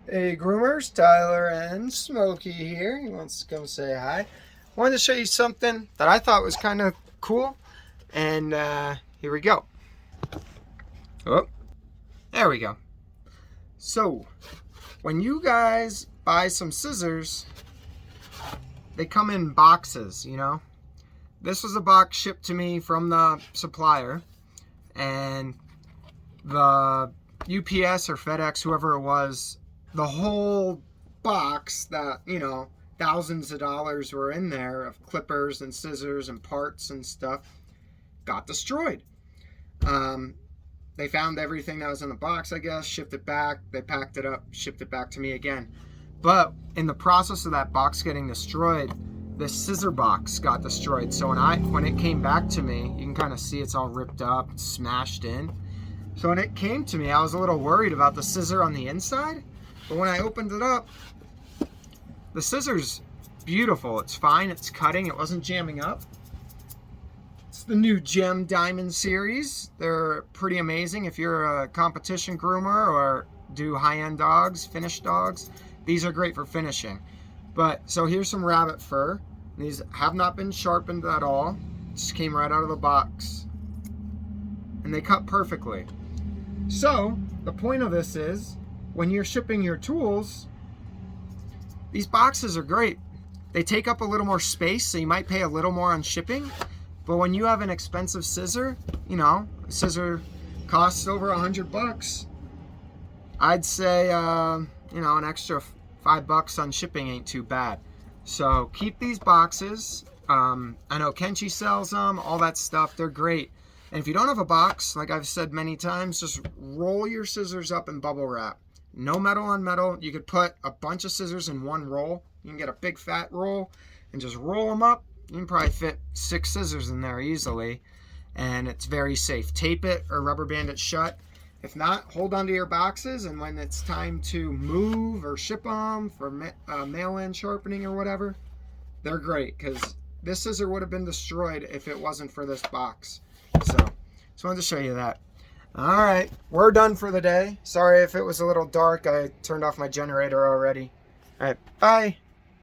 Hey groomers, Tyler and Smokey here. He wants to come say hi. Wanted to show you something that I thought was kind of cool, and here we go. Oh, there we go. So, when you guys buy some scissors, they come in boxes, you know. This was a box shipped to me from the supplier, and the UPS or FedEx, whoever it was, the whole box that, you know, thousands of dollars were in there of clippers and scissors and parts and stuff, got destroyed. They found everything that was in the box, I guess, shipped it back, they packed it up, shipped it back to me again. But in the process of that box getting destroyed, the scissor box got destroyed. So when it came back to me, you can kind of see it's all ripped up, smashed in. So when it came to me, I was a little worried about the scissor on the inside. But when I opened it up, the scissor's beautiful. It's fine, it's cutting, it wasn't jamming up. It's the new Gem Diamond series. They're pretty amazing if you're a competition groomer or do high-end dogs, finished dogs. These are great for finishing. But, so here's some rabbit fur. These have not been sharpened at all. Just came right out of the box. And they cut perfectly. So, the point of this is, when you're shipping your tools, these boxes are great. They take up a little more space, so you might pay a little more on shipping. But when you have an expensive scissor, you know, a scissor costs over $100. I'd say, you know, an extra $5 on shipping ain't too bad. So keep these boxes. I know Kenchi sells them, all that stuff. They're great. And if you don't have a box, like I've said many times, just roll your scissors up in bubble wrap. No metal on metal. You could put a bunch of scissors in one roll. You can get a big fat roll and just roll them up. You can probably fit 6 scissors in there easily. And it's very safe. Tape it or rubber band it shut. If not, hold on to your boxes, and when it's time to move or ship them for mail-in sharpening or whatever, they're great, because this scissor would have been destroyed if it wasn't for this box. So, just wanted to show you that. Alright, we're done for the day. Sorry if it was a little dark. I turned off my generator already. Alright, bye.